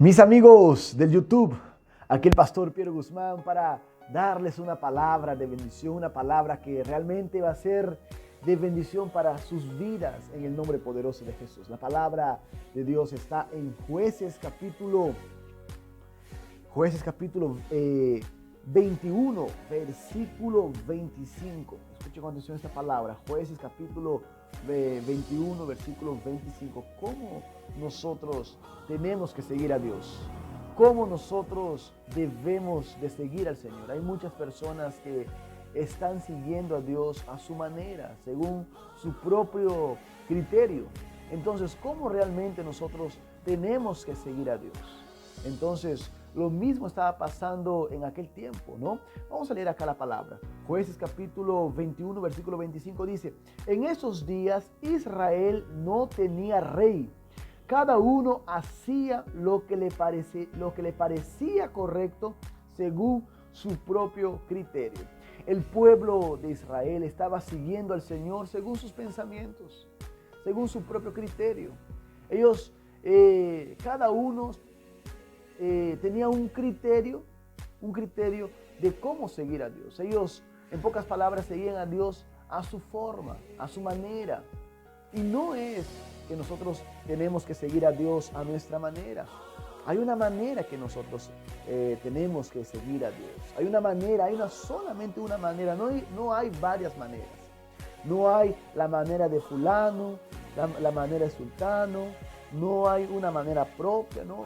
Mis amigos del YouTube, aquí el pastor Piero Guzmán para darles una palabra de bendición, una palabra que realmente va a ser de bendición para sus vidas en el nombre poderoso de Jesús. La palabra de Dios está en Jueces capítulo 21, versículo 25. Escuchen con atención esta palabra. Jueces capítulo 21, versículo 25. ¿Cómo nosotros tenemos que seguir a Dios? ¿Cómo nosotros debemos de seguir al Señor? Hay muchas personas que están siguiendo a Dios a su manera, según su propio criterio. Entonces, ¿cómo realmente nosotros tenemos que seguir a Dios? Entonces, lo mismo estaba pasando en aquel tiempo, ¿no? Vamos a leer acá la palabra. Jueces capítulo 21, versículo 25 dice: en esos días Israel no tenía rey. Cada uno hacía lo que le parecía correcto según su propio criterio. El pueblo de Israel estaba siguiendo al Señor según sus pensamientos, según su propio criterio. Ellos, cada uno tenía un criterio de cómo seguir a Dios. Ellos, en pocas palabras, seguían a Dios a su forma, a su manera. Y no es que nosotros tenemos que seguir a Dios a nuestra manera. Hay una manera que nosotros tenemos que seguir a Dios. Hay una manera, solamente una manera. No hay varias maneras. No hay la manera de fulano, la manera de sultano. No hay una manera propia, ¿no?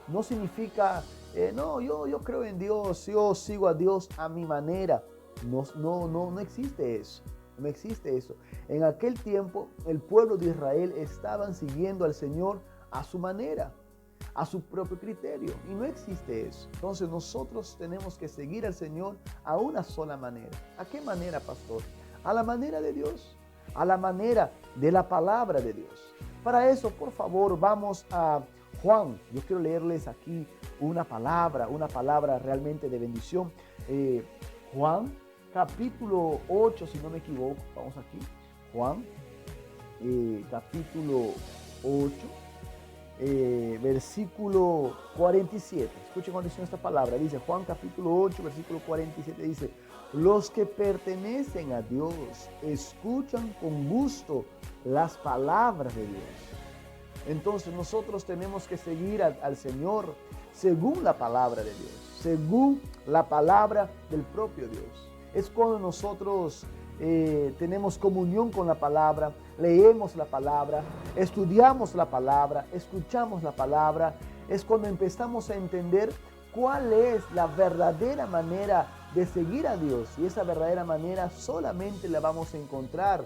No significa, yo creo en Dios, yo sigo a Dios a mi manera. No existe eso. No existe eso. En aquel tiempo, el pueblo de Israel estaban siguiendo al Señor a su manera, a su propio criterio. Y no existe eso. Entonces nosotros tenemos que seguir al Señor a una sola manera. ¿A qué manera, pastor? A la manera de Dios, a la manera de la palabra de Dios. Para eso, por favor, vamos a Juan. Yo quiero leerles aquí una palabra realmente de bendición. Juan capítulo 8, si no me equivoco, vamos aquí. Juan capítulo 8, versículo 47. Escuchen con atención esta palabra. Dice Juan capítulo 8, versículo 47. Dice: los que pertenecen a Dios escuchan con gusto las palabras de Dios. Entonces nosotros tenemos que seguir al Señor según la palabra de Dios, según la palabra del propio Dios. Es cuando nosotros tenemos comunión con la palabra, leemos la palabra, estudiamos la palabra, escuchamos la palabra. Es cuando empezamos a entender cuál es la verdadera manera de seguir a Dios. Y esa verdadera manera solamente la vamos a encontrar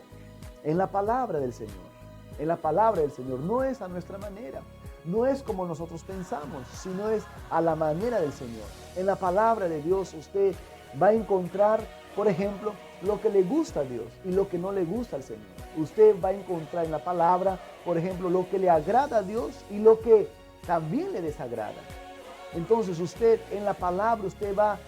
en la palabra del Señor. En la palabra del Señor. No es a nuestra manera, no es como nosotros pensamos, sino es a la manera del Señor. En la palabra de Dios usted va a encontrar, por ejemplo, lo que le gusta a Dios y lo que no le gusta al Señor. Usted va a encontrar en la palabra, por ejemplo, lo que le agrada a Dios y lo que también le desagrada. Entonces usted en la palabra usted va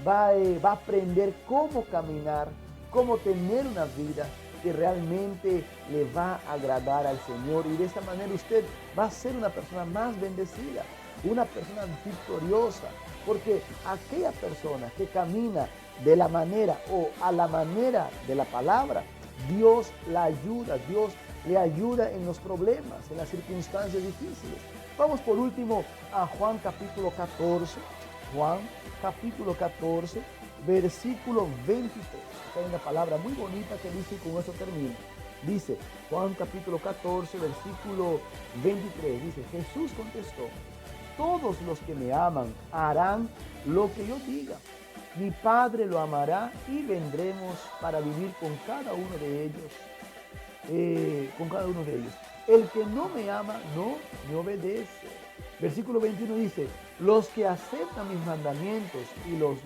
a aprender cómo caminar, cómo tener una vida que realmente le va a agradar al Señor, y de esa manera usted va a ser una persona más bendecida, una persona victoriosa, porque aquella persona que camina de la manera o a la manera de la palabra, Dios la ayuda, Dios le ayuda en los problemas, en las circunstancias difíciles. Vamos por último a Juan capítulo 14, Juan capítulo 14, versículo 23. Acá hay una palabra muy bonita que dice, y con eso termino. Dice Juan capítulo 14, versículo 23. Dice: Jesús contestó: todos los que me aman harán lo que yo diga. Mi Padre lo amará y vendremos para vivir con cada uno de ellos. El que no me ama no me obedece. Versículo 21 dice: los que aceptan mis mandamientos y los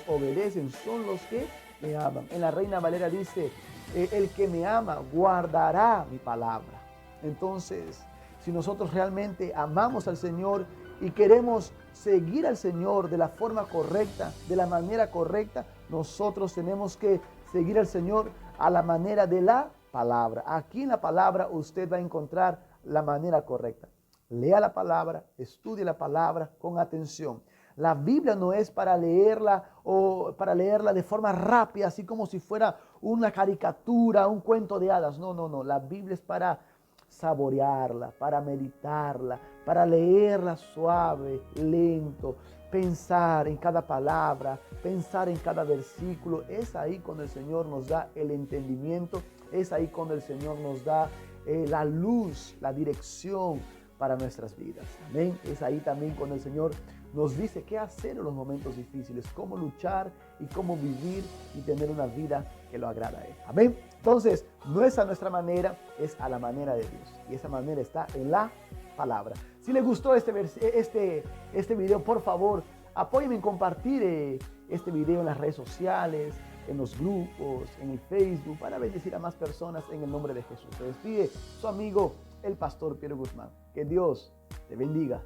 obedecen son los que me aman. En la Reina Valera dice: el que me ama guardará mi palabra. Entonces, si nosotros realmente amamos al Señor y queremos seguir al Señor de la forma correcta, de la manera correcta, nosotros tenemos que seguir al Señor a la manera de la palabra. Aquí en la palabra usted va a encontrar la manera correcta. lea la palabra, estudie la palabra con atención. La Biblia no es para leerla o para leerla de forma rápida, así como si fuera una caricatura, un cuento de hadas. No, no, no. La Biblia es para saborearla, para meditarla, para leerla suave, lento, pensar en cada palabra, pensar en cada versículo. Es ahí cuando el Señor nos da el entendimiento, es ahí cuando el Señor nos da la luz, la dirección para nuestras vidas. Amén. Es ahí también cuando el Señor nos dice qué hacer en los momentos difíciles, cómo luchar y cómo vivir y tener una vida que lo agrada a Él. Amén. Entonces, no es a nuestra manera, es a la manera de Dios. Y esa manera está en la palabra. Si les gustó este video, por favor, apóyenme en compartir este video en las redes sociales, en los grupos, en el Facebook, para bendecir a más personas en el nombre de Jesús. Se despide su amigo, el pastor Piero Guzmán. Que Dios te bendiga.